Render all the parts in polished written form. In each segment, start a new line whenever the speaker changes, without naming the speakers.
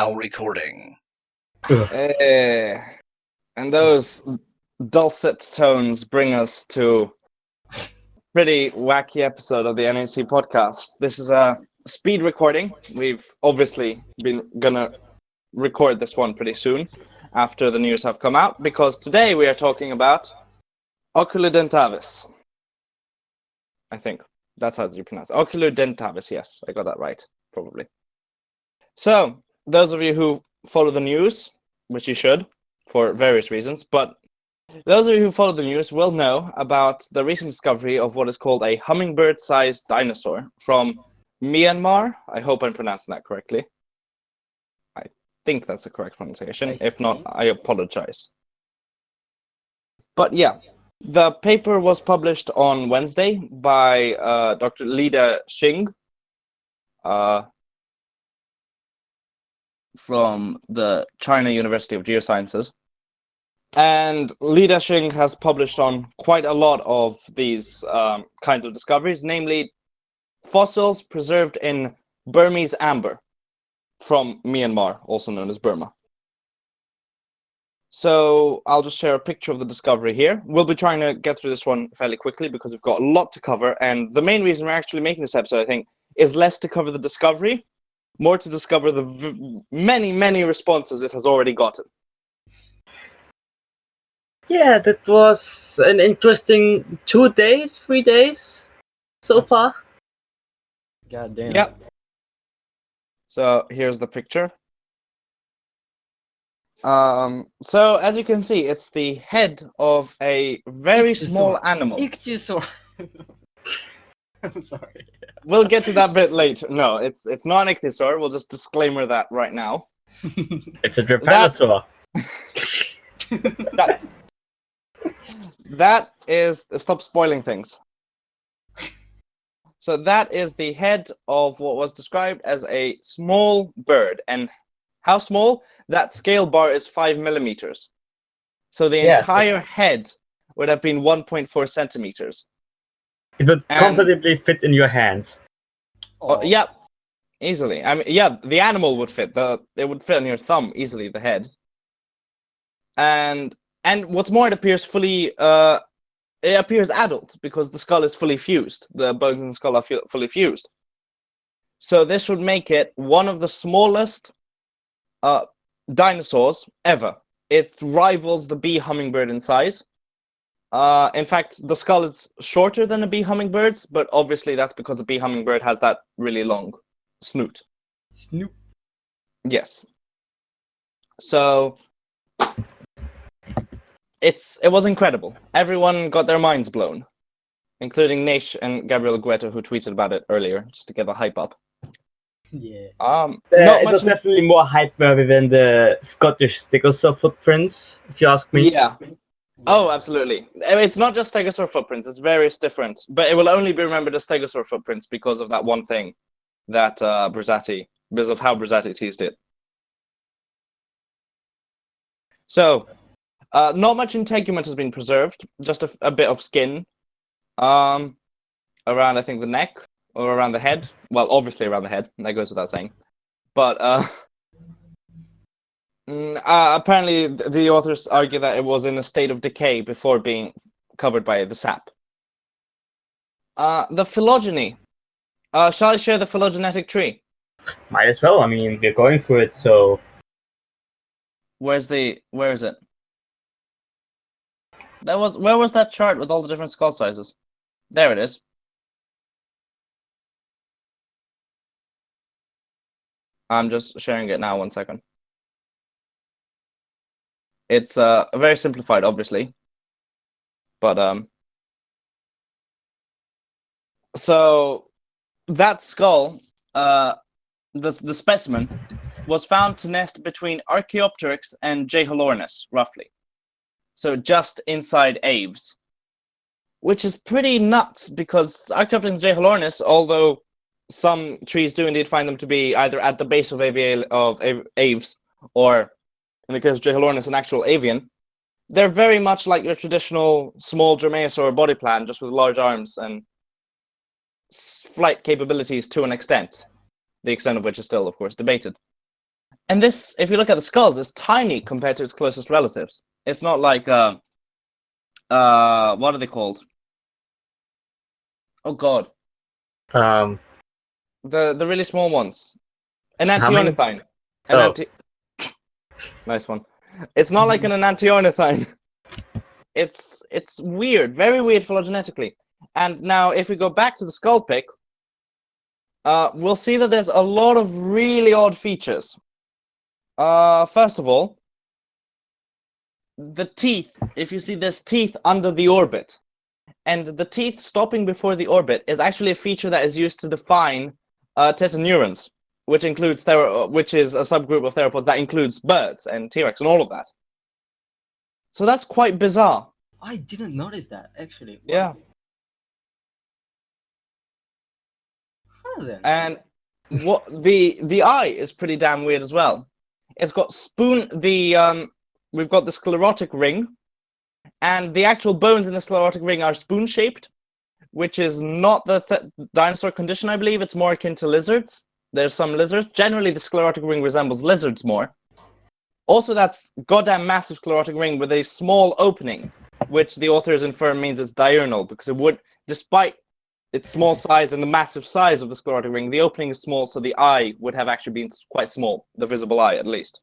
now recording.
And those dulcet tones bring us to a pretty wacky episode of the NHC Podcast. This is a speed recording. We've obviously been gonna record this one pretty soon after the news have come out, because today we are talking about Oculudentavis. I think that's how you pronounce it. Oculudentavis, yes, I got that right, probably. So, those of you who follow the news, which you should, for various reasons, but those of you who follow the news will know about the recent discovery of what is called a hummingbird-sized dinosaur from Myanmar. I hope I'm pronouncing that correctly. I think that's the correct pronunciation. If not, I apologize. But yeah, the paper was published on Wednesday by Dr. Lida Xing, from the China University of Geosciences. And Lida Xing has published on quite a lot of these kinds of discoveries, namely fossils preserved in Burmese amber from Myanmar, also known as Burma. So I'll just share a picture of the discovery here. We'll be trying to get through this one fairly quickly because we've got a lot to cover. And the main reason we're actually making this episode, I think, is less to cover the discovery, more to discover the many responses it has already gotten.
Yeah, that was an interesting 3 days so far.
God damn.
Yep. So here's the picture. So as you can see, it's the head of a very small animal.
Ichthyosaur. I'm sorry.
We'll get to that bit later. No, it's not an ichthyosaur. We'll just disclaimer that right now.
It's a trypanosaur.
That is... Stop spoiling things. So that is the head of what was described as a small bird. And how small? That scale bar is 5 millimeters. So the entire head would have been 1.4 centimeters.
It would comfortably fit in your hand.
Yeah, easily. I mean, yeah, the animal would fit. It would fit on your thumb easily, the head. And what's more, it appears adult because the skull is fully fused. The bones in the skull are fully fused. So this would make it one of the smallest dinosaurs ever. It rivals the bee hummingbird in size. In fact, the skull is shorter than a bee hummingbird's, but obviously that's because the bee hummingbird has that really long snoot.
Snoop.
Yes. So it was incredible. Everyone got their minds blown, including Naish and Gabriel Guetta, who tweeted about it earlier, just to get the hype up.
Yeah.
It was definitely more hype than the Scottish stegosaur footprints, if you ask me.
Yeah. Oh, absolutely. It's not just stegosaur footprints, it's various different, but it will only be remembered as stegosaur footprints because of that one thing that because of how Brazzati teased it. So, not much integument has been preserved, just a bit of skin around, I think, the neck or around the head. Well, obviously around the head, that goes without saying. But apparently, the authors argue that it was in a state of decay before being covered by the sap. The phylogeny. Shall I share the phylogenetic tree?
Might as well. I mean, we're going for it, so...
Where is it? Where was that chart with all the different skull sizes? There it is. I'm just sharing it now, 1 second. It's very simplified, obviously, but so that skull, the specimen, was found to nest between Archaeopteryx and J. halornis, roughly. So just inside Aves, which is pretty nuts because Archaeopteryx and J. halornis, although some trees do indeed find them to be either at the base of Aves or, in the case of J. halornis, an actual avian, they're very much like your traditional small dromaeosaur body plan, just with large arms and flight capabilities to an extent, the extent of which is still, of course, debated. And this, if you look at the skulls, is tiny compared to its closest relatives. It's not like what are they called? Oh God,
Um,
the really small ones.
Humming-
Enantiornithine.
Oh.
Nice one. It's not like an enantiornithine. It's weird, very weird phylogenetically. And now, if we go back to the skull pic, we'll see that there's a lot of really odd features. First of all, the teeth. If you see, there's teeth under the orbit, and the teeth stopping before the orbit is actually a feature that is used to define tetaneurons, which includes which is a subgroup of theropods that includes birds and T-Rex and all of that. So that's quite bizarre.
I didn't notice that actually.
Yeah.
Huh, then.
And what the eye is pretty damn weird as well. It's got we've got the sclerotic ring, and the actual bones in the sclerotic ring are spoon-shaped, which is not the dinosaur condition, I believe. It's more akin to lizards. There's some lizards. Generally, the sclerotic ring resembles lizards more. Also, that's goddamn massive sclerotic ring with a small opening, which the authors infer means it's diurnal, because it would, despite its small size and the massive size of the sclerotic ring, the opening is small, so the eye would have actually been quite small, the visible eye at least.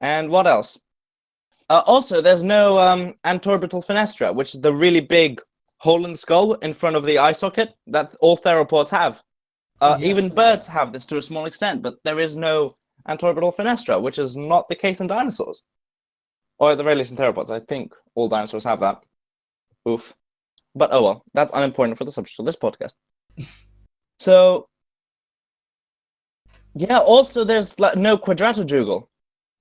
And what else? Also, there's no antorbital fenestra, which is the really big hole in the skull in front of the eye socket that all theropods have. Even birds have this to a small extent, but there is no antorbital fenestra, which is not the case in dinosaurs. Or at the very least in theropods. I think all dinosaurs have that. Oof. But oh well, that's unimportant for the subject of this podcast. So, yeah, also there's no quadratojugal,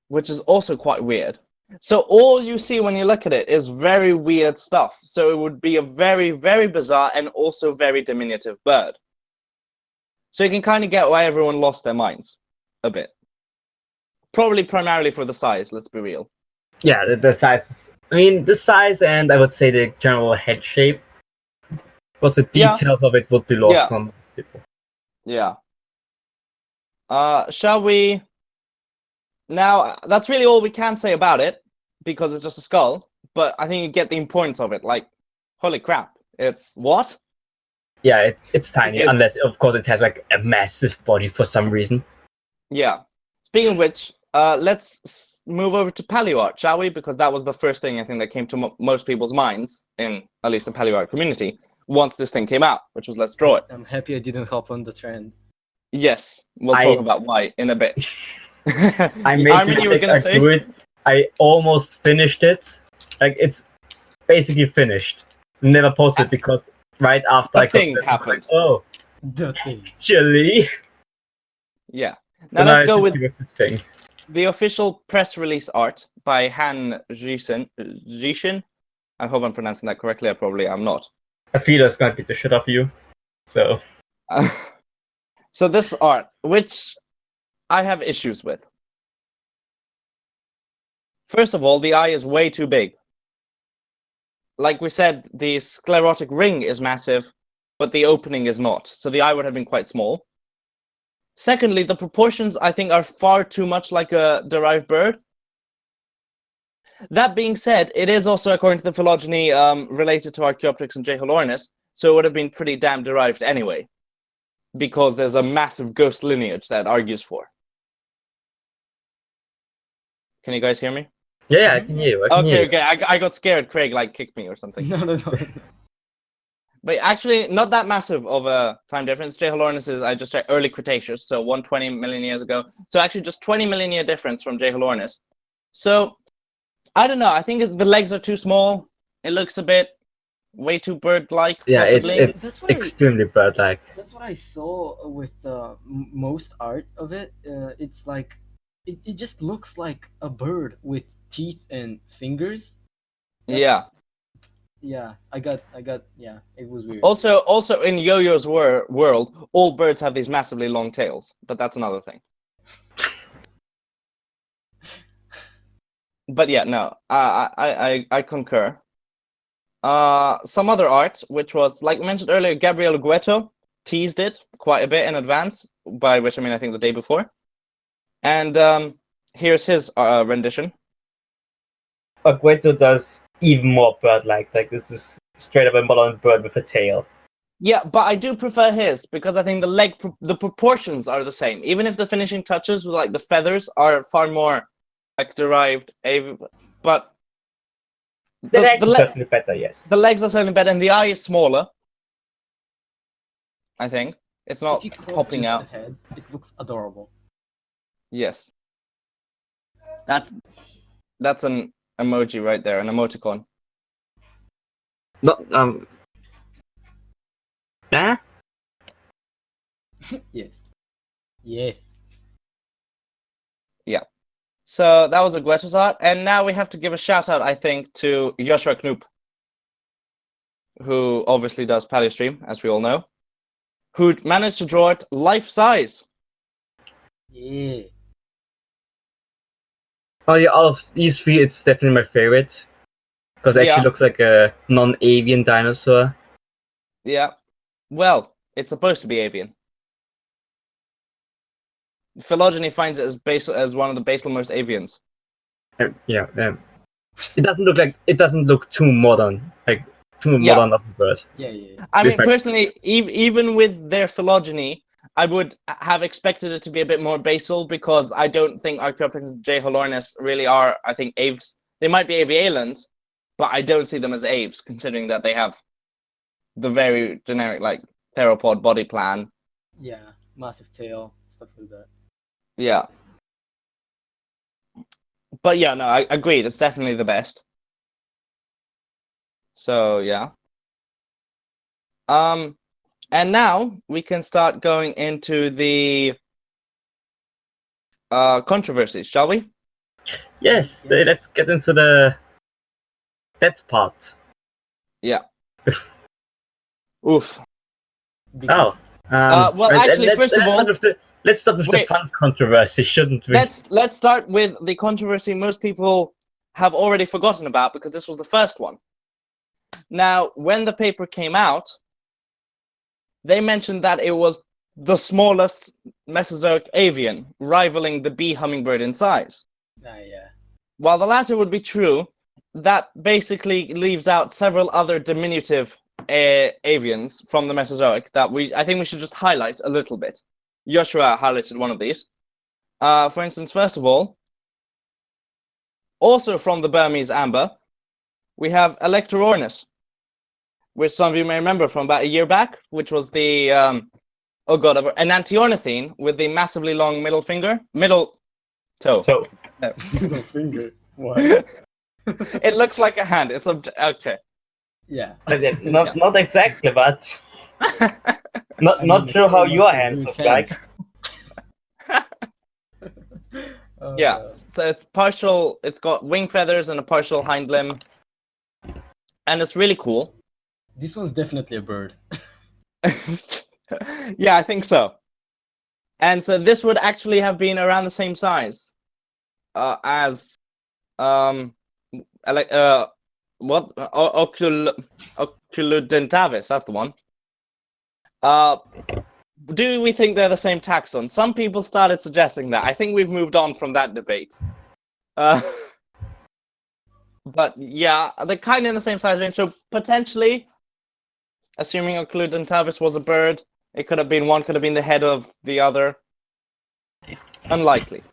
which is also quite weird. So all you see when you look at it is very weird stuff. So it would be a very, very bizarre and also very diminutive bird. So you can kind of get why everyone lost their minds a bit. Probably primarily for the size, let's be real.
Yeah, the size. I mean, the size and I would say the general head shape. Because the details of it would be lost on most people.
Yeah. Shall we... Now, that's really all we can say about it, because it's just a skull, but I think you get the importance of it. Like, holy crap, it's what?
Yeah, it's tiny, unless, of course, it has like a massive body for some reason.
Yeah. Speaking of which, let's move over to paleoart, shall we? Because that was the first thing I think that came to most people's minds, in at least the paleoart community, once this thing came out, which was let's draw it.
I'm happy I didn't hop on the trend.
Yes, we'll talk about why in a bit.
I made you were gonna say it. I almost finished it. Like, it's basically finished. Never posted because right after
the thing happened.
Oh,
the thing.
Actually.
Yeah. Now let's go with
this thing.
The official press release art by Han Zhishin. I hope I'm pronouncing that correctly. I probably am not.
I feel it's gonna beat the shit off you. So.
So this art, which I have issues with. First of all, the eye is way too big. Like we said, the sclerotic ring is massive, but the opening is not. So the eye would have been quite small. Secondly, the proportions, I think, are far too much like a derived bird. That being said, it is also, according to the phylogeny, related to Archaeopteryx and Jeholornis, so it would have been pretty damn derived anyway, because there's a massive ghost lineage that argues for. Can you guys hear me?
Yeah, I can hear you.
Okay. I got scared. Craig kicked me or something.
No.
But actually, not that massive of a time difference. Jeholornis is, I just checked, early Cretaceous, so 120 million years ago. So actually, just 20 million year difference from Jeholornis. So I don't know. I think the legs are too small. It looks a bit way too bird-like.
Yeah,
possibly.
it's extremely bird-like.
That's what I saw with most art of it. It's like it just looks like a bird with teeth and fingers. Yeah, I got. Yeah, it was weird.
Also in Yo-Yo's world, all birds have these massively long tails, but that's another thing. But yeah, no, I concur. Some other art, which was, like we mentioned earlier, Gabriele Guetto, teased it quite a bit in advance, by which I mean I think the day before. And here's his rendition.
Agueto does even more bird-like. Like, this is straight up a modern bird with a tail.
Yeah, but I do prefer his because I think the proportions are the same. Even if the finishing touches with like the feathers are far more like derived, but
the legs are certainly better. Yes,
the legs are certainly better, and the eye is smaller. I think it's not popping out.
The head, it looks adorable.
Yes, that's an emoji right there, an emoticon.
No, Huh?
Yes. Yes.
Yeah. So that was Agueto's art, and now we have to give a shout out, I think, to Joshua Knoop, who obviously does Paleostream, as we all know, who managed to draw it life size.
Yeah.
Oh yeah, out of these three, it's definitely my favorite because it actually looks like a non-avian dinosaur.
Yeah. Well, it's supposed to be avian. Phylogeny finds it as one of the basal-most avians.
Yeah. It doesn't look too modern, like too modern of a bird.
Yeah.
I mean, personally, even with their phylogeny, I would have expected it to be a bit more basal because I don't think Archaeopteryx J. holornis really are, I think, aves. They might be avialans, but I don't see them as aves, considering that they have the very generic, like, theropod body plan.
Yeah, massive tail, stuff like that.
Yeah. But yeah, no, I agreed. It's definitely the best. So, yeah. And now we can start going into the controversies, shall we?
Yes, let's get into that part.
Yeah. Oof.
Oh.
Well, actually, first of all,
let's start with the fun controversy, shouldn't we?
Let's start with the controversy most people have already forgotten about because this was the first one. Now, when the paper came out, they mentioned that it was the smallest Mesozoic avian, rivaling the bee hummingbird in size.
Yeah.
While the latter would be true, that basically leaves out several other diminutive avians from the Mesozoic that I think we should just highlight a little bit. Joshua highlighted one of these. For instance, first of all, also from the Burmese amber, we have Electorornis, which some of you may remember from about a year back, which was the an antiornithine with the massively long middle toe.
Middle finger. What?
It looks like a hand. It's okay.
Yeah.
Not exactly, but not sure how your hands look like.
Yeah, so it's partial. It's got wing feathers and a partial hind limb, and it's really cool.
This one's definitely a bird.
Yeah, I think so. And so this would actually have been around the same size as Oculudentavis. That's the one. Do we think they're the same taxon? Some people started suggesting that. I think we've moved on from that debate. But yeah, they're kind of in the same size range. So potentially, assuming Oculudentavis was a bird, it could have been the head of the other. Unlikely.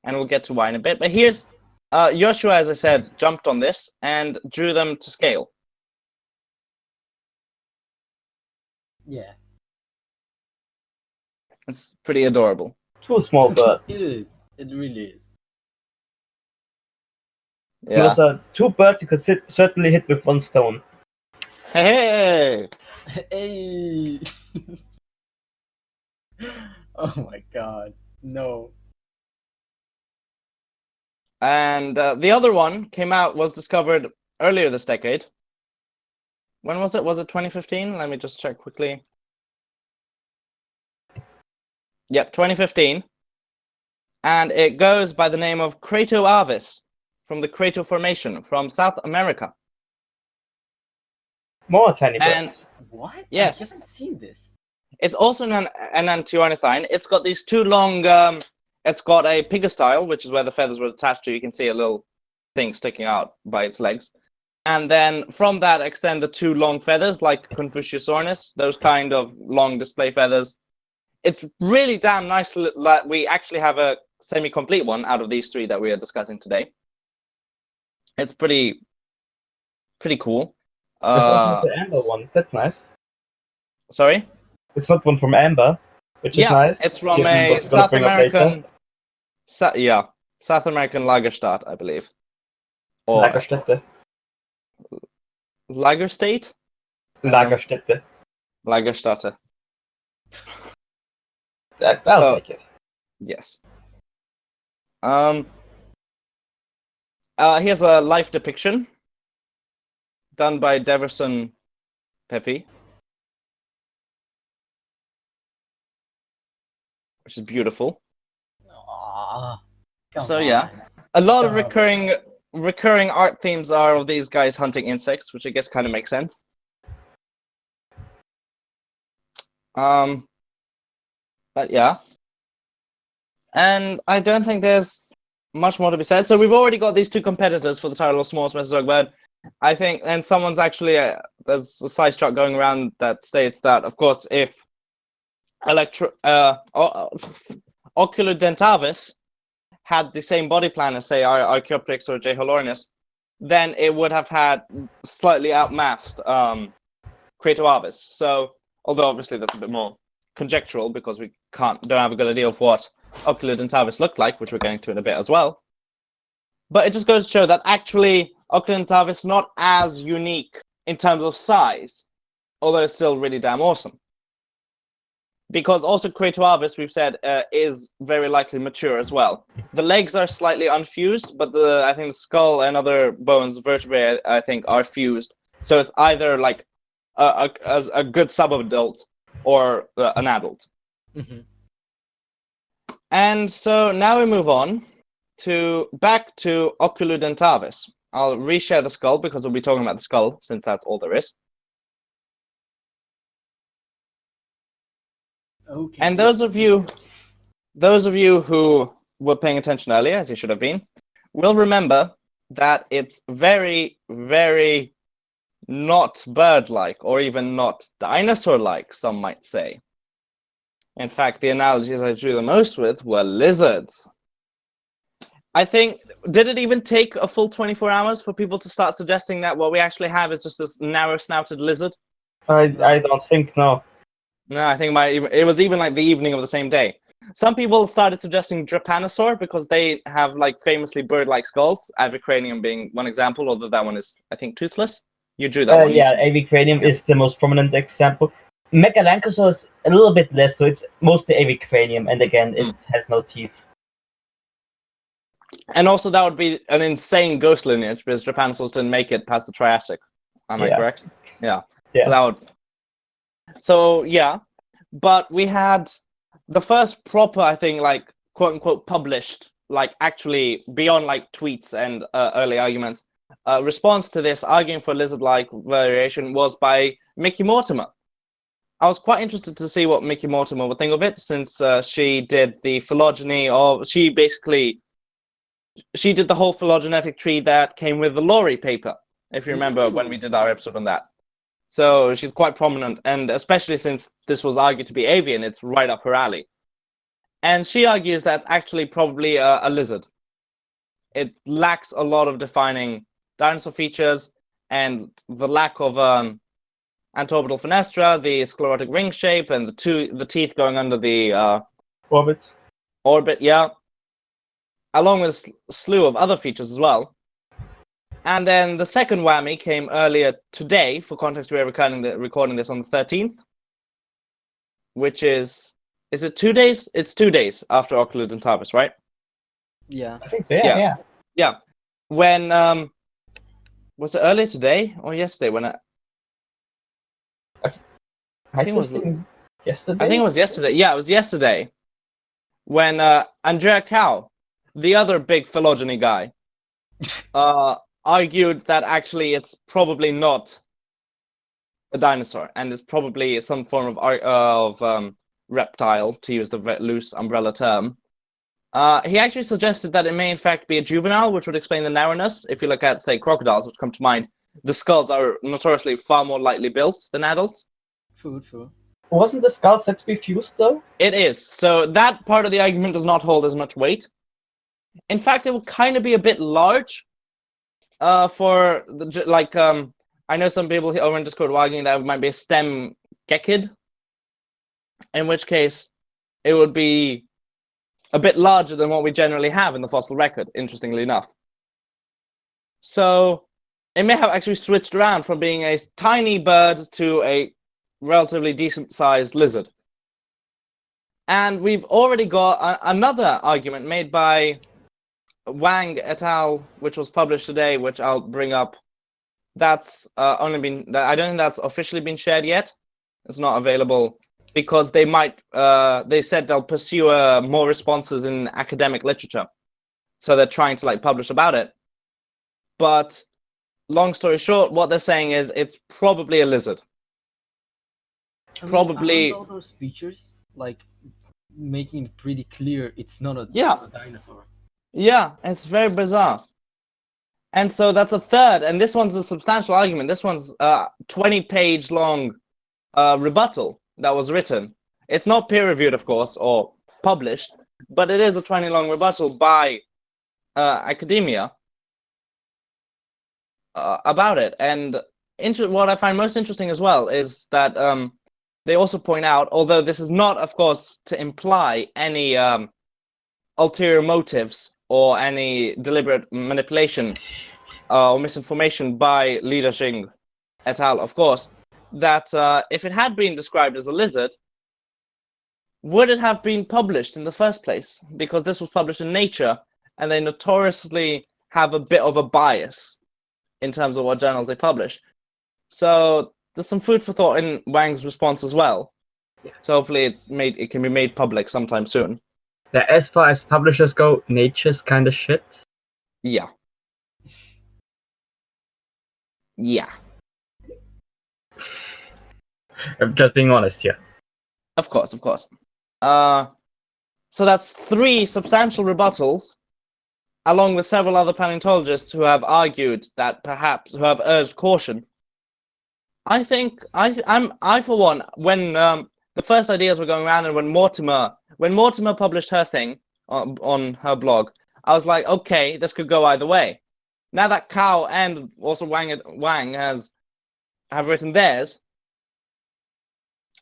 And we'll get to why in a bit. But here's Joshua, as I said, jumped on this and drew them to scale.
Yeah.
It's pretty adorable.
Two small birds.
It is. It really is.
Yeah.
Those are two birds you could certainly hit with one stone.
Hey!
Hey! Oh my god. No.
And the other one was discovered earlier this decade. When was it? Was it 2015? Let me just check quickly. Yep, 2015. And it goes by the name of Cratoavis from the Crato Formation from South America.
More tiny birds.
What?
Yes.
I haven't seen this.
It's also an enantiornithine. It's got these two long. It's got a pygostyle, which is where the feathers were attached to. You can see a little thing sticking out by its legs, and then from that extend the two long feathers, like Confuciusornis, those kind of long display feathers. It's really damn nice that we actually have a semi-complete one out of these three that we are discussing today. It's pretty cool.
It's also the amber one. That's nice.
Sorry?
It's not one from amber, which is nice.
It's from a South American. South American Lagerstadt, I believe. Or
Lagerstätte.
Lagerstate?
Lagerstätte.
Lagerstätte.
I'll take it.
Yes. Here's a life depiction done by Deverson Pepe, which is beautiful. So yeah, a lot of recurring art themes are of these guys hunting insects, which I guess kind of makes sense. But yeah, and I don't think there's much more to be said. So we've already got these two competitors for the title of smallest Mesozoic bird. I think, and someone's actually there's a side shot going around that states that, of course, if Oculudentavis had the same body plan as, say, Archaeopteryx or J. Holorinus, then it would have had slightly outmassed Cratoavis. So, although obviously that's a bit more conjectural because we don't have a good idea of what Oculudentavis looked like, which we're going to in a bit as well. But it just goes to show that actually Oculudentavis not as unique in terms of size, although it's still really damn awesome. Because also Cratoavis, we've said, is very likely mature as well. The legs are slightly unfused, but I think the skull and other bones, vertebrae, I think, are fused. So it's either like a good subadult or an adult.
Mm-hmm.
And so now we move on back to Oculudentavis. I'll reshare the skull because we'll be talking about the skull since that's all there is.
Okay.
And those of you who were paying attention earlier, as you should have been, will remember that it's very, very not bird-like, or even not dinosaur-like, some might say. In fact, the analogies I drew the most with were lizards. I think, did it even take a full 24 hours for people to start suggesting that what we actually have is just this narrow-snouted lizard?
I don't think, no.
No, I think it was even like the evening of the same day. Some people started suggesting Drepanosaur because they have like famously bird-like skulls, Avicranium being one example, although that one is, I think, toothless. You drew that one.
Yeah, Avicranium is the most prominent example. Megalanchosaur is a little bit less, so it's mostly Avicranium, and again, it has no teeth.
And also that would be an insane ghost lineage because Drepanosaurs didn't make it past the Triassic. Am I correct? Yeah. So yeah, but we had the first proper, I think, like quote unquote published, like actually beyond like tweets and early arguments, response to this arguing for lizard-like variation was by Mickey Mortimer. I was quite interested to see what Mickey Mortimer would think of it, since she did the phylogeny of, she did the whole phylogenetic tree that came with the Laurie paper, if you remember when we did our episode on that. So she's quite prominent, and especially since this was argued to be avian, it's right up her alley. And she argues that's actually probably a lizard. It lacks a lot of defining dinosaur features, and the lack of antorbital fenestra, the sclerotic ring shape, and the teeth going under the
Orbit,
yeah, along with a slew of other features as well. And then the second whammy came earlier today. For context, we are recording this on the 13th, which is it 2 days? It's 2 days after Oculudentavis, right?
Yeah.
I think so, yeah.
When, was it earlier today or yesterday? When I think it was
yesterday.
I think it was yesterday. Yeah, it was yesterday. When Andrea Cow, the other big phylogeny guy, argued that actually it's probably not a dinosaur, and it's probably some form of reptile, to use the loose umbrella term. He actually suggested that it may in fact be a juvenile, which would explain the narrowness. If you look at, say, crocodiles, which come to mind, the skulls are notoriously far more lightly built than adults.
Food.
Wasn't the skull said to be fused, though?
It is. So that part of the argument does not hold as much weight. In fact, it would kind of be a bit large for, I know some people over in Discord are arguing that it might be a stem gecid, in which case it would be a bit larger than what we generally have in the fossil record, interestingly enough. So it may have actually switched around from being a tiny bird to a relatively decent-sized lizard. And we've already got another argument made by Wang et al., which was published today, which I'll bring up. That's only been... I don't think that's officially been shared yet. It's not available because they might... they said they'll pursue more responses in academic literature. So they're trying to publish about it. But long story short, what they're saying is it's probably a lizard. Probably
all those features, making it pretty clear it's not a dinosaur.
Yeah, it's very bizarre. And so that's a third, and this one's a substantial argument. This one's a 20-page long rebuttal that was written. It's not peer-reviewed, of course, or published, but it is a 20-long rebuttal by academia about it. And what I find most interesting as well is that they also point out, although this is not, of course, to imply any ulterior motives or any deliberate manipulation or misinformation by Li Dexing et al., of course, that if it had been described as a lizard, would it have been published in the first place? Because this was published in Nature, and they notoriously have a bit of a bias in terms of what journals they publish. So there's some food for thought in Wang's response as well. So hopefully it can be made public sometime soon.
Yeah, as far as publishers go, Nature's kind of shit.
Yeah. Yeah.
I'm just being honest here.
Of course. So that's 3 substantial rebuttals, along with several other paleontologists who have argued that who have urged caution. I think I for one, when the first ideas were going around, and when Mortimer published her thing on her blog, I was like, okay, this could go either way. Now that Cow and also Wang have written theirs,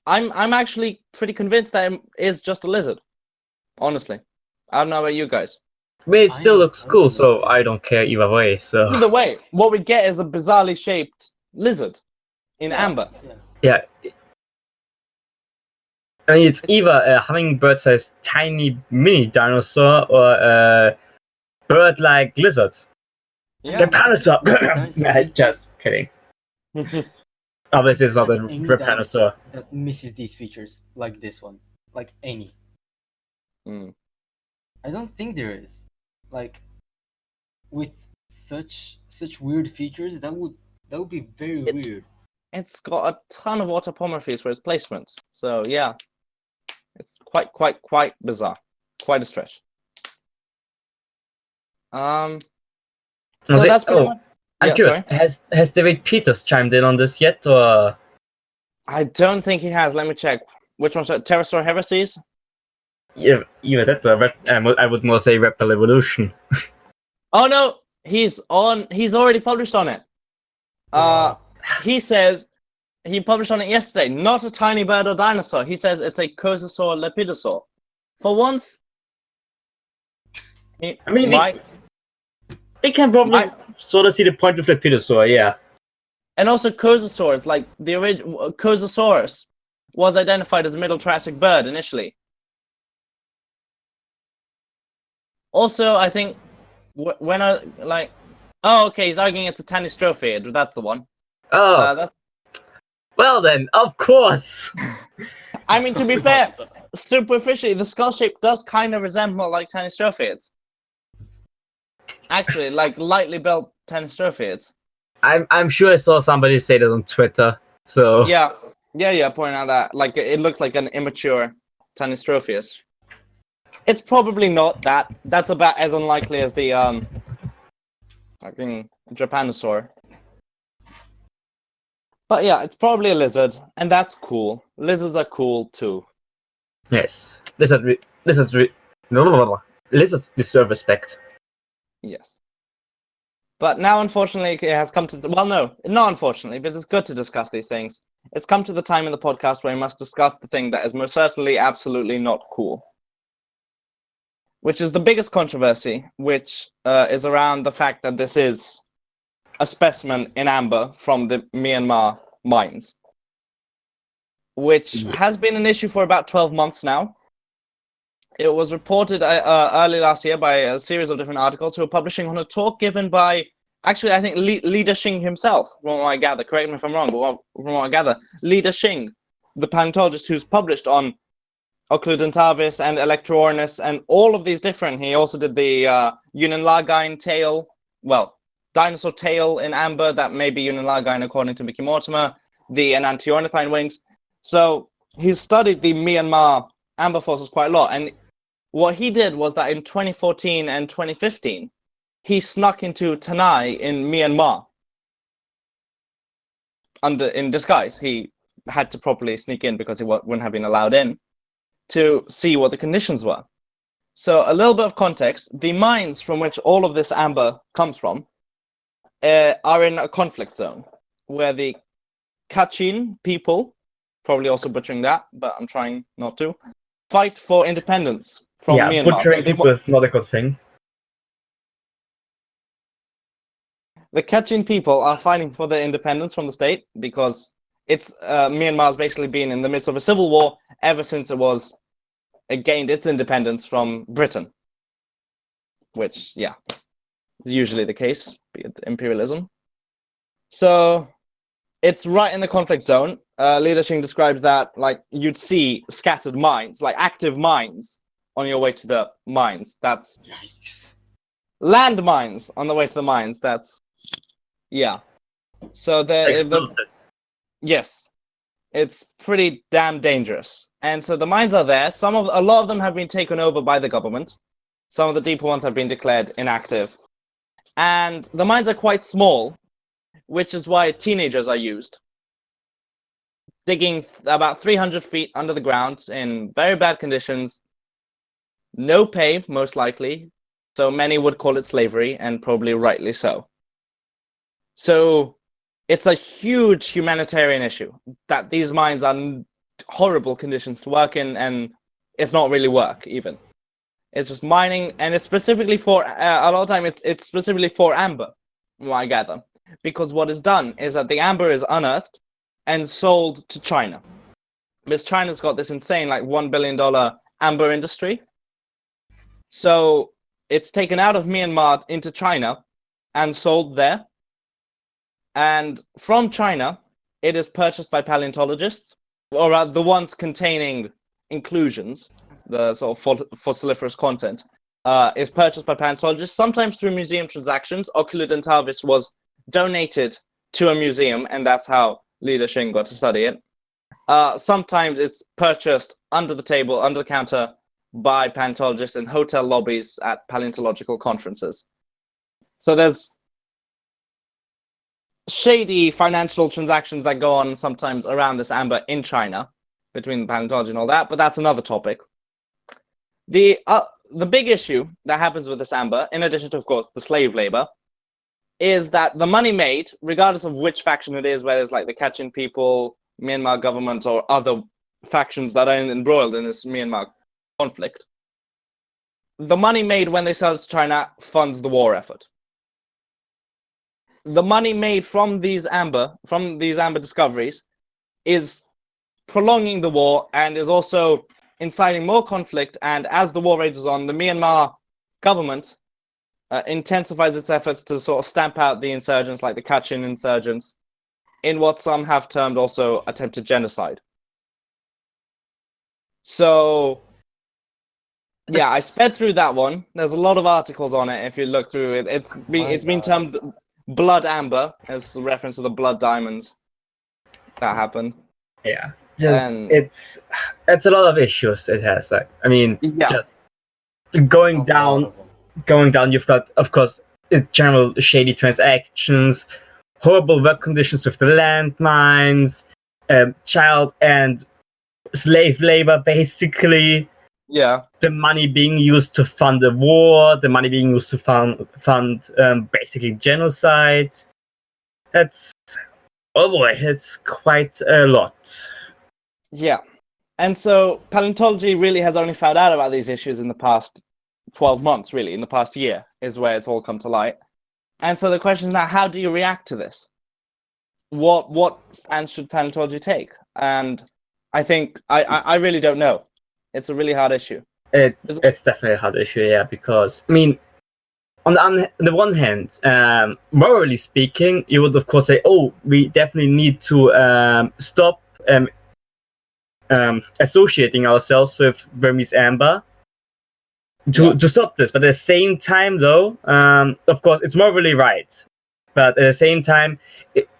I'm actually pretty convinced that it is just a lizard. Honestly, I don't know about you guys.
I mean, it still looks cool, so I don't care either way. So
either way, what we get is a bizarrely shaped lizard in amber.
Yeah. I mean, it's either a hummingbird-sized tiny mini dinosaur or a bird-like lizard.
Yeah.
Repanosaur. Just kidding. Obviously, it's not a repanosaur.
That misses these features, like this one, like any. I don't think there is. With such weird features, that would be very weird.
It's got a ton of autopomorphies for its placements. So yeah, it's quite bizarre. Quite a stretch. So that's pretty much...
I'm curious. Has David Peters chimed in on this yet, or?
I don't think he has. Let me check. Which one's that? Pterosaur heresies?
Yeah, that. I would more say Reptile Evolution.
Oh no, he's already published on it. He says he published on it yesterday. Not a tiny bird or dinosaur. He says it's a Cosasaur lepidosaur. For once,
I mean, they can probably sort of see the point of lepidosaur, yeah.
And also Cosasaurs, like the original Cosasaurus, was identified as a Middle Triassic bird initially. Also, I think when oh, okay, he's arguing it's a Tanistropheid. That's the one.
Oh. Well then, of course.
I mean, to be fair, superficially, the skull shape does kind of resemble like Tanistopheids. Actually, like lightly built Tanistopheids.
I'm sure I saw somebody say that on Twitter. So
yeah, pointing out that like it looked like an immature Tanistropheus. It's probably not that. That's about as unlikely as the fucking Japanosaur. But yeah, it's probably a lizard, and that's cool. Lizards are cool too.
yes, lizards deserve respect.
Yes. But now, unfortunately, it has come to... Well, no, not unfortunately, because it's good to discuss these things. It's come to the time in the podcast where we must discuss the thing that is most certainly absolutely not cool. Which is the biggest controversy, which is around the fact that this is a specimen in amber from the Myanmar mines. Which has been an issue for about 12 months now. It was reported early last year by a series of different articles who were publishing on a talk given by, actually, I think Li Dashing himself, from what I gather. Correct me if I'm wrong, but from what I gather, Li Dashing, the paleontologist who's published on Oculudentavis and Electroornis and all of these different. He also did the Unenlagine tail, well, dinosaur tail in amber that may be Unenlagine according to Mickey Mortimer, the Enantiornithine wings. So he's studied the Myanmar amber fossils quite a lot, and what he did was that in 2014 and 2015, he snuck into Tanai in Myanmar in disguise. He had to properly sneak in because he wouldn't have been allowed in to see what the conditions were. So a little bit of context, the mines from which all of this amber comes from are in a conflict zone where the Kachin people, probably also butchering that, but I'm trying not to, fight for independence from Myanmar.
Butchering people is not a good thing.
The Kachin people are fighting for their independence from the state because Myanmar's basically been in the midst of a civil war ever since it gained its independence from Britain. Which, yeah, is usually the case, be it imperialism. So it's right in the conflict zone. Li Dashing describes that like you'd see scattered mines, like active mines, on your way to the mines. That's
Yikes.
Land mines on the way to the mines. That's yeah. So yes, it's pretty damn dangerous. And so the mines are there. A lot of them have been taken over by the government. Some of the deeper ones have been declared inactive. And the mines are quite small, which is why teenagers are used. Digging about 300 feet under the ground in very bad conditions. No pay, most likely. So many would call it slavery, and probably rightly so. So it's a huge humanitarian issue that these mines are horrible conditions to work in, and it's not really work even. It's just mining, and it's specifically for a lot of time. It's specifically for amber, what I gather, because what is done is that the amber is unearthed and sold to China, because China's got this insane like $1 billion amber industry. So it's taken out of Myanmar into China and sold there. And from China, it is purchased by paleontologists, or the ones containing inclusions, the sort of fossiliferous content, is purchased by paleontologists, sometimes through museum transactions. Oculudentavis was donated to a museum, and that's how Li Dashing got to study it. Sometimes it's purchased under the table, under the counter, by paleontologists in hotel lobbies at paleontological conferences. So there's shady financial transactions that go on sometimes around this amber in China, between paleontology and all that, but that's another topic. The big issue that happens with this amber, in addition to, of course, the slave labor, is that the money made, regardless of which faction it is, whether it's like the Kachin people, Myanmar government, or other factions that are embroiled in this Myanmar conflict, the money made when they sell it to China funds the war effort. The money made from these amber discoveries is prolonging the war and is also inciting more conflict. And as the war rages on, the Myanmar government intensifies its efforts to sort of stamp out the insurgents, like the Kachin insurgents, in what some have termed also attempted genocide. So, yeah, I sped through that one. There's a lot of articles on it if you look through it. It's been termed blood amber, as a reference to the blood diamonds. that happened.
Yeah. It's a lot of issues it has. Like, I mean, just going down, you've got, of course, general shady transactions, horrible work conditions with the landmines, child and slave labor, basically.
Yeah.
The money being used to fund the war, the money being used to fund basically genocide. It's quite a lot.
Yeah. And so paleontology really has only found out about these issues in the past 12 months, really, in the past year, is where it's all come to light. And so the question is now, how do you react to this? What stance should paleontology take? And I think I really don't know. It's a really hard issue.
It's definitely a hard issue, yeah, because, I mean, on the one hand, morally speaking, you would of course say, oh, we definitely need to stop associating ourselves with Burmese amber to stop this. But at the same time, though, of course, it's morally right. But at the same time,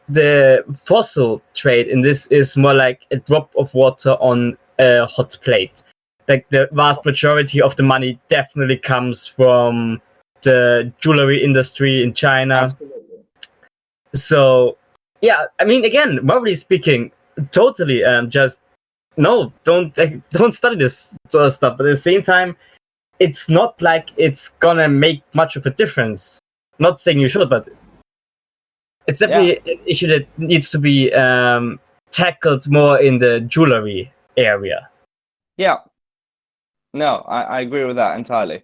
the fossil trade in this is more like a drop of water on a hot plate. Like, the vast majority of the money definitely comes from the jewelry industry in China.
Absolutely.
So, yeah, I mean, again, morally speaking, totally, just no, don't study this sort of stuff. But at the same time, it's not like it's gonna make much of a difference. Not saying you should, but it's definitely an issue that needs to be tackled more in the jewelry area.
Yeah. No, I agree with that entirely.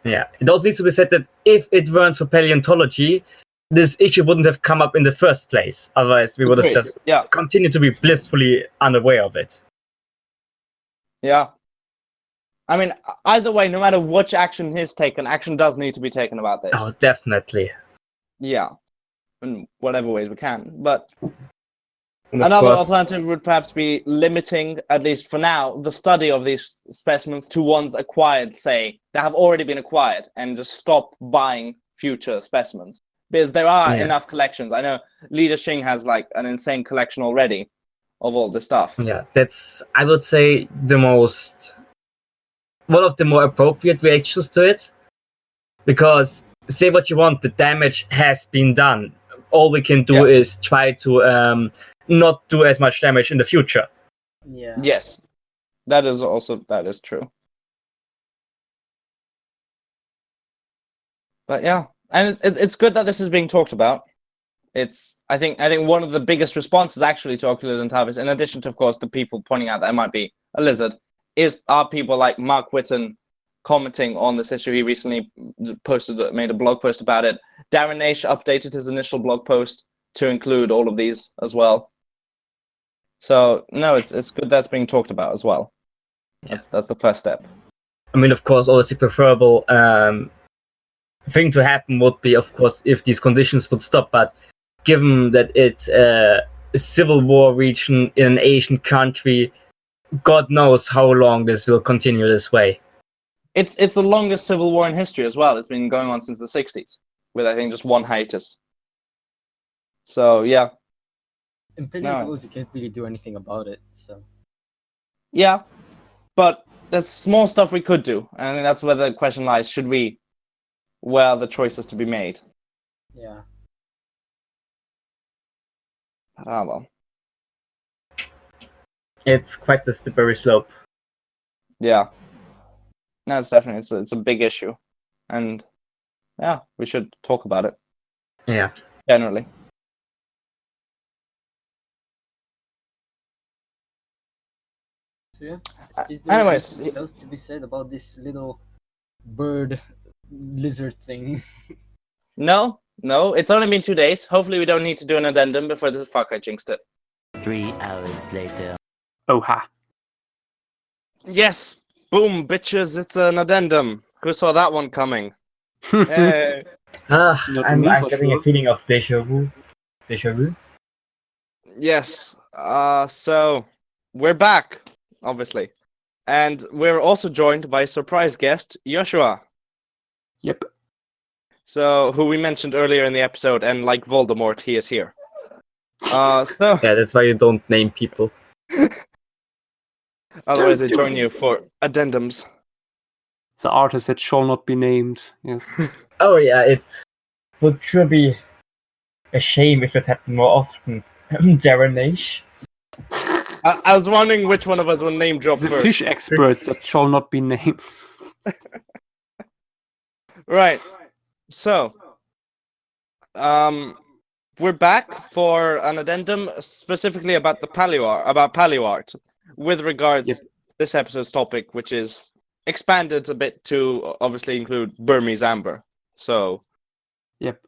Yeah. It also needs to be said that if it weren't for paleontology, this issue wouldn't have come up in the first place. Otherwise, we would have just continued to be blissfully unaware of it.
Yeah. I mean, either way, no matter which action is taken, action does need to be taken about this.
Oh, definitely.
Yeah. In whatever ways we can. But another alternative would perhaps be limiting, at least for now, the study of these specimens to ones acquired, say, that have already been acquired, and just stop buying future specimens. Because there are enough collections. I know Li Xing has like an insane collection already of all this stuff.
Yeah, that's, I would say, one of the more appropriate reactions to it. Because, say what you want, the damage has been done. All we can do is try to not do as much damage in the future.
Yeah.
Yes. That is true. But yeah. And it's good that this is being talked about. I think one of the biggest responses actually to Oculudentavis, in addition to, of course, the people pointing out that it might be a lizard, are people like Mark Whitten commenting on this issue. He recently made a blog post about it. Darren Naish updated his initial blog post to include all of these as well. So no, it's good that's being talked about as well. Yeah. That's the first step.
I mean, of course, obviously preferable thing to happen would be, of course, if these conditions would stop. But given that it's a civil war region in an Asian country, God knows how long this will continue this way.
It's the longest civil war in history as well. It's been going on since the 60s, with I think just one hiatus. So yeah.
In paleontology, you can't really do anything about it. So.
Yeah, but there's small stuff we could do, and I think that's where the question lies: where are the choices to be made?
Yeah.
Well.
It's quite the slippery slope.
Yeah. No, it's definitely it's a big issue, and yeah, we should talk about it.
Yeah.
Generally.
So yeah. Is there
Anyways,
anything else to be said about this little bird lizard thing?
No. It's only been 2 days. Hopefully, we don't need to do an addendum before this. Fuck, I jinxed it.
3 hours later.
Oh ha.
Yes. Boom, bitches! It's an addendum. Who saw that one coming? Hey.
I'm getting a feeling of déjà vu. Déjà vu?
Yes. So we're back, obviously, and we're also joined by a surprise guest, Joshua.
Yep.
So, who we mentioned earlier in the episode, and like Voldemort, he is here. So
Yeah, that's why you don't name people.
otherwise they join you for addendums.
The artist that shall not be named. Yes.
Oh yeah, it would sure be a shame if it happened more often. Darren.
I was wondering which one of us will name drop
The
first.
fish expert that shall not be named.
Right. So, we're back for an addendum specifically about the paleo art, with regards
Yep.
this episode's topic, which is expanded a bit to obviously include Burmese amber. So,
Yep.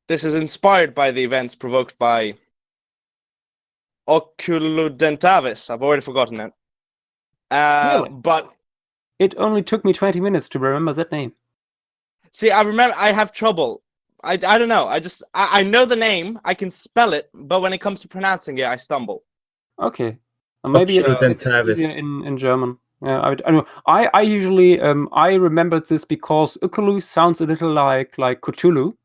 this is inspired by the events provoked by Oculudentavis. I've already forgotten it.
Really?
But
It only took me 20 minutes to remember that name.
see, I remember I have trouble. I don't know. I know the name. I can spell it, but when it comes to pronouncing it, I stumble.
Okay. Maybe it's
Oculudentavis.
easier in German. Yeah, I know. I usually I remembered this because Ukulu sounds a little like Cthulhu,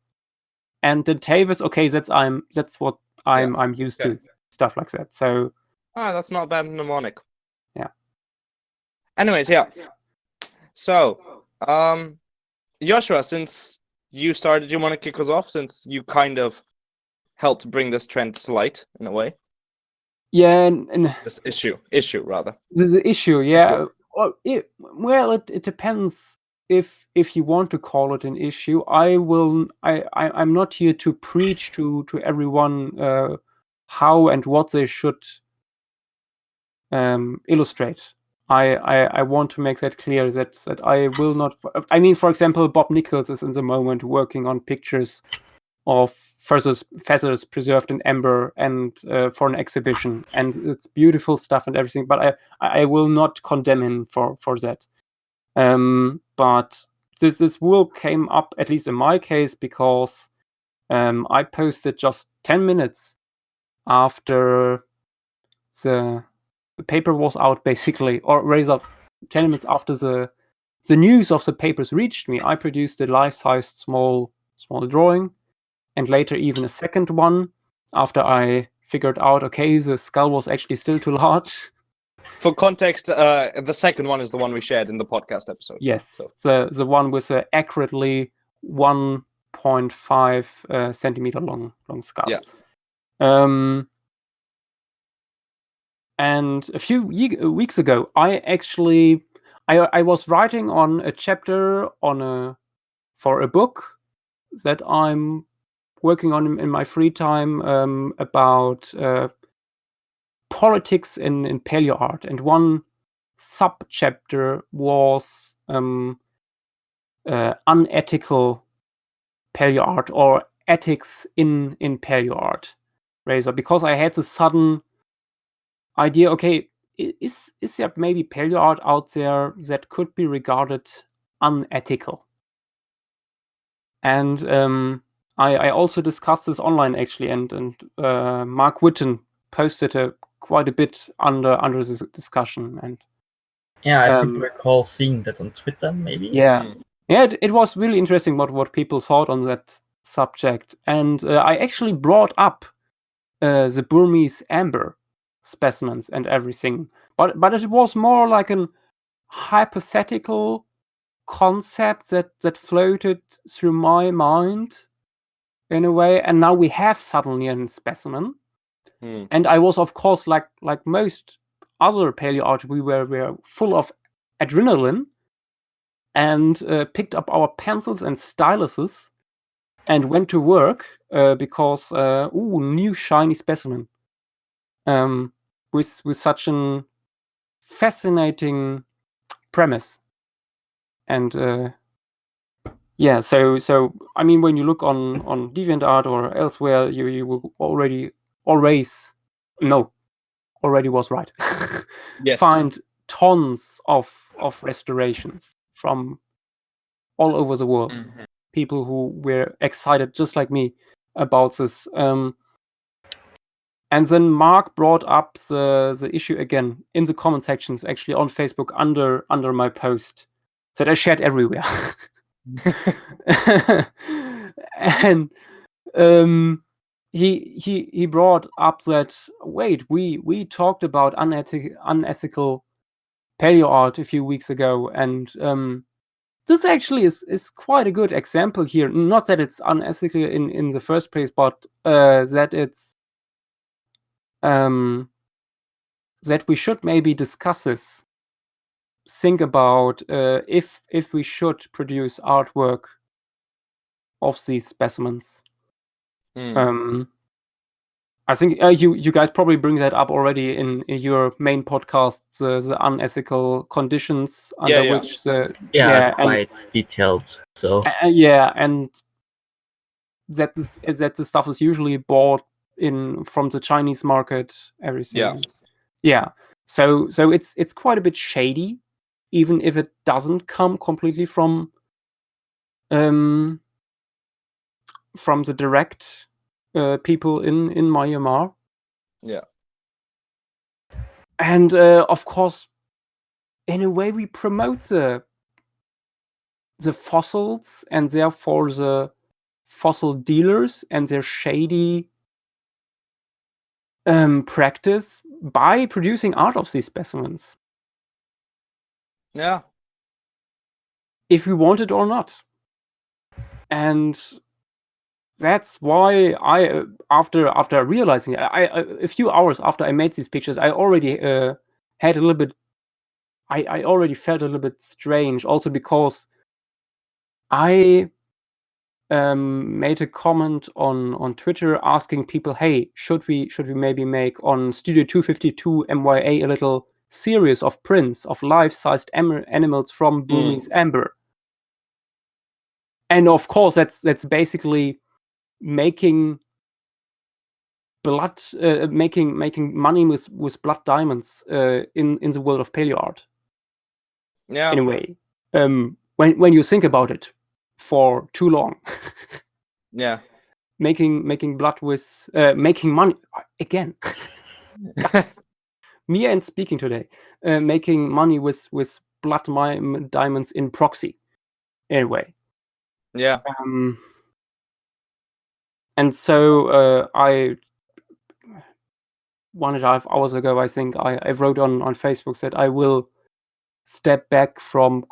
and Dentavis. Okay, that's what I'm used to, stuff like that. So
That's not bad mnemonic.
Yeah.
Anyways, yeah. So, Joshua, since you started, you want to kick us off, since you kind of helped bring this trend to light in a way.
yeah, and
This issue rather.
the issue, yeah. Well, it depends if you want to call it an issue. I'm not here to preach to everyone how and what they should illustrate. I want to make that clear that I will not. I mean, for example, Bob Nichols is in the moment working on pictures of feathers preserved in amber and for an exhibition, and it's beautiful stuff and everything. But I will not condemn him for that. But this will came up, at least in my case, because I posted just 10 minutes after the paper was out, basically, or raise up 10 minutes after the news of the papers reached me. I produced a life-sized small drawing, and later even a second one after I figured out, okay, the skull was actually still too large.
For context, the second one is the one we shared in the podcast episode.
Yes,
So.
the one with a accurately 1.5 centimeter long skull.
Yeah.
And a few weeks ago, I actually I was writing on a chapter for a book that I'm working on in my free time about politics in paleo art, and one sub chapter was unethical paleo art, or ethics in paleo art, Razor, because I had the sudden idea, okay, is there maybe paleo art out there that could be regarded unethical? And I also discussed this online, actually, and Mark Witten posted quite a bit under this discussion. And
yeah, I think I recall seeing that on Twitter, maybe.
Yeah, it was really interesting what people thought on that subject. And I actually brought up the Burmese amber specimens and everything, but it was more like an hypothetical concept that floated through my mind in a way, and now we have suddenly a specimen. And I was, of course, like most other paleo art, we were full of adrenaline and picked up our pencils and styluses and went to work because new shiny specimen. With such an fascinating premise, and so I mean, when you look on DeviantArt or elsewhere, you will already was right.
Yes.
Find tons of restorations from all over the world.
Mm-hmm.
People who were excited just like me about this. And then Mark brought up the issue again in the comment sections, actually on Facebook, under my post that I shared everywhere. And he brought up that wait, we talked about unethical paleo art a few weeks ago, and this actually is quite a good example here. Not that it's unethical in the first place, but that it's that we should maybe discuss this. Think about if we should produce artwork of these specimens. I think you guys probably bring that up already in your main podcast, the unethical conditions under which the
quite detailed. So
and that the stuff is usually bought in from the Chinese market, everything. Yeah. So it's quite a bit shady, even if it doesn't come completely from the direct people in Myanmar.
Yeah.
And of course, in a way, we promote the fossils and therefore the fossil dealers and their shady practice by producing art of these specimens.
Yeah.
If we want it or not. And that's why I, after realizing it, a few hours after I made these pictures, I already had a little bit. I already felt a little bit strange, also because I made a comment on Twitter asking people, "Hey, should we maybe make on Studio 252 MYA a little series of prints of life-sized animals from Burmese amber?" And of course, that's basically making blood, making money with blood diamonds in the world of paleo art.
Yeah.
In a way, when you think about it for too long.
Yeah.
Making blood with making money again. Me and speaking today, making money with blood diamonds in proxy. Anyway.
Yeah.
And so I 1.5 hours ago, I think I wrote on Facebook that I will step back from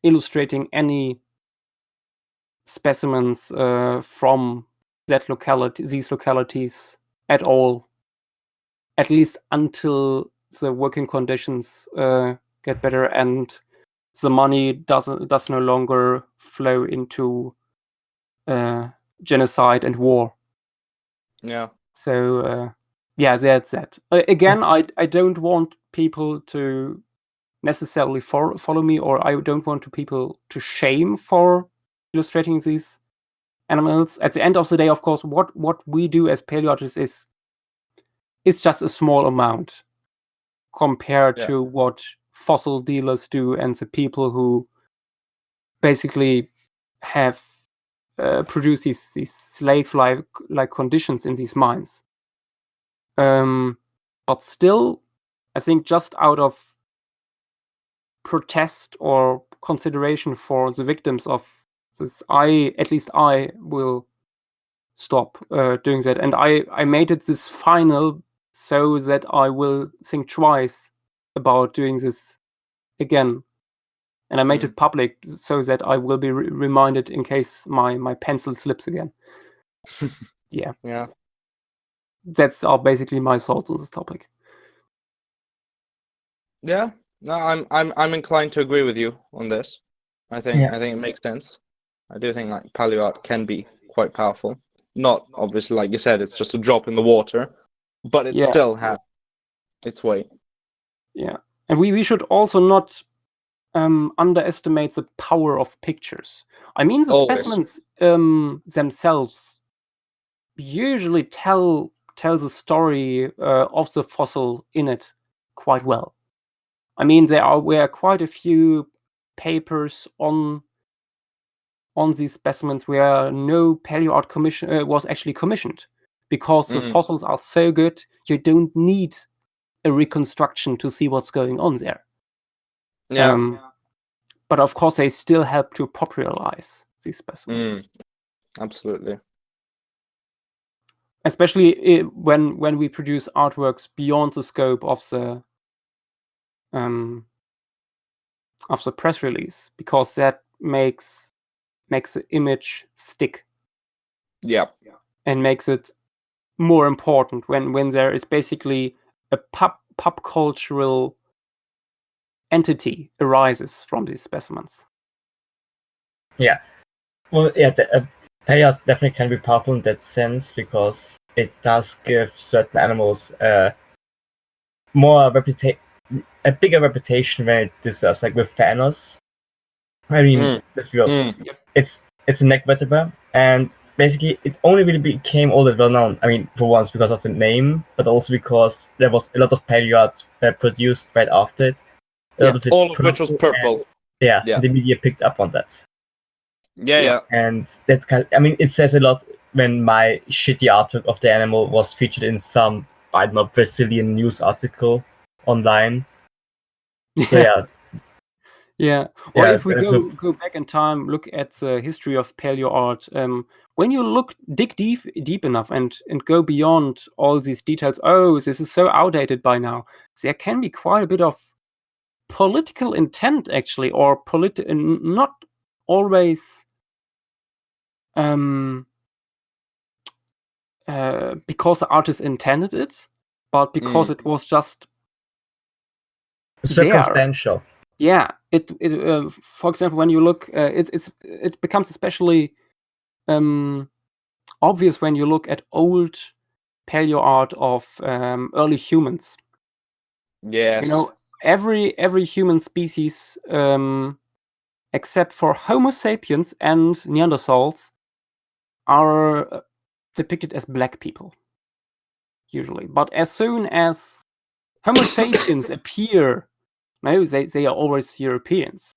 illustrating any specimens from these localities at all, at least until the working conditions get better and the money does no longer flow into genocide and war.
Yeah.
So that's that. Again, I don't want people to necessarily follow me, or I don't want people to shame for illustrating these animals. At the end of the day, of course, what we do as paleo artists is just a small amount compared to what fossil dealers do and the people who basically have produced these slave-like conditions in these mines. But still, I think just out of protest or consideration for the victims of this, at least I will stop doing that. And I made it this final so that I will think twice about doing this again. And I made it public so that I will be reminded in case my pencil slips again. Yeah.
Yeah.
That's basically my thoughts on this topic.
Yeah. No, I'm inclined to agree with you on this. I think it makes sense. I do think like paleo art can be quite powerful. Not obviously, like you said, it's just a drop in the water, but it still has its weight. Yeah.
And we should also not underestimate the power of pictures. I mean, the specimens themselves usually tell the story of the fossil in it quite well. I mean, there were quite a few papers on these specimens where no paleo art commission was actually commissioned because the fossils are so good, you don't need a reconstruction to see what's going on there.
Yeah.
But of course, they still help to popularize these specimens.
Absolutely.
especially when we produce artworks beyond the scope of the press release, because that makes the image stick
Yeah.
and makes it more important when there is basically a pop cultural entity arises from these specimens.
Well, yeah, paleoart definitely can be powerful in that sense because it does give certain animals a bigger reputation than it deserves. Like with Thanos, I mean, let's be real, it's a neck vertebra, and basically it only really became all that well known. I mean, for once because of the name, but also because there was a lot of paleoart produced right after it.
All of which was purple.
Yeah, the media picked up on that.
Yeah.
And that it says a lot when my shitty artwork of the animal was featured in some, I don't know, Brazilian news article online. So yeah.
Yeah. Or if we go back in time, look at the history of paleo art. When you dig deep enough and go beyond all these details, this is so outdated by now. There can be quite a bit of political intent, actually, or not always because the artist intended it, but because it was just
circumstantial.
There. Yeah, it for example, when you look, it becomes especially obvious when you look at old paleo art of early humans.
Yes.
You know, every human species, except for Homo sapiens and Neanderthals, are depicted as black people, usually. But as soon as Homo sapiens appear, no, they are always Europeans,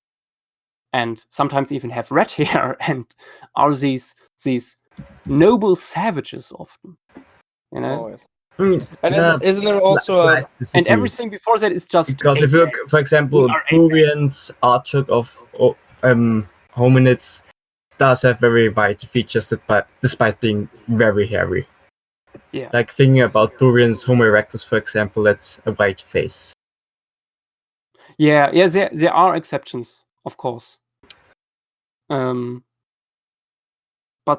and sometimes even have red hair, and are these noble savages often, you know.
And isn't there also
and everything before that is just
because if you look, for example, Burian's artwork of hominids does have very white features despite being very hairy.
Yeah.
Like thinking about Burian's Homo erectus, for example, that's a white face.
Yeah, there are exceptions, of course. But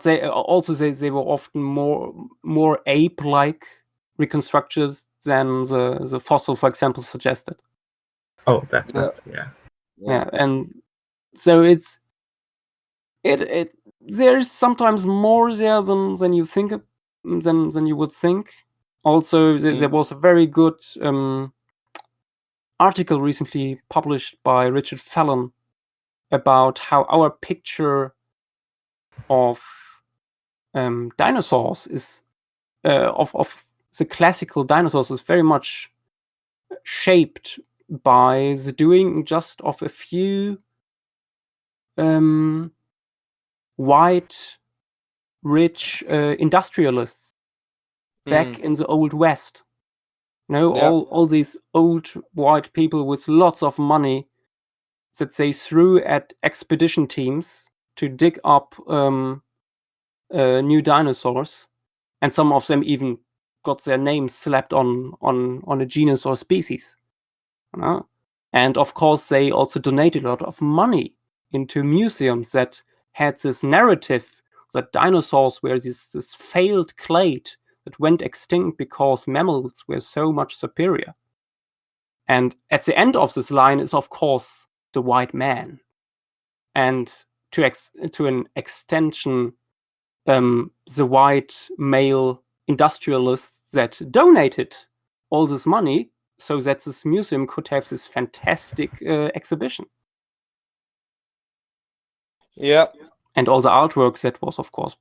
they were often more ape-like reconstructions than the fossil, for example, suggested.
Oh, definitely,
yeah. And so it's there's sometimes more there than you think than you would think. Also, there was a very good article recently published by Richard Fallon about how our picture of dinosaurs is of the classical dinosaurs is very much shaped by the doing just of a few white, rich industrialists back in the Old West. All these old white people with lots of money that they threw at expedition teams to dig up new dinosaurs, and some of them even got their names slapped on a genus or species. And of course, they also donated a lot of money into museums that had this narrative that dinosaurs were this failed clade that went extinct because mammals were so much superior. And at the end of this line is, of course, the white man. And to an extension, the white male industrialists that donated all this money so that this museum could have this fantastic exhibition.
Yeah.
And all the artwork that was, of course,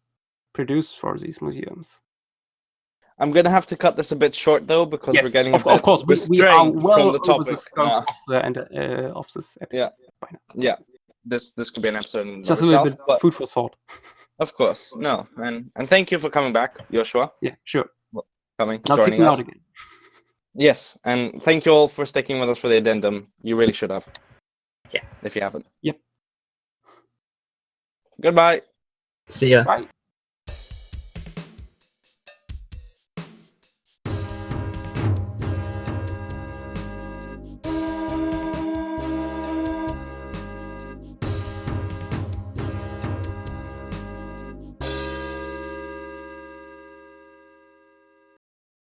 produced for these museums.
I'm going to have to cut this a bit short, though, because we're getting
of course, we are well
from the topic
over the scope of this episode.
Yeah.
By now.
Yeah. This could be an episode in
just a little bit food for thought.
Of course. No. And thank you for coming back, Joshua.
Yeah, sure.
Joining
keep me
us.
out again.
Yes, and thank you all for sticking with us for the addendum. You really should have.
Yeah.
If you haven't.
Yep.
Goodbye.
See ya.
Bye.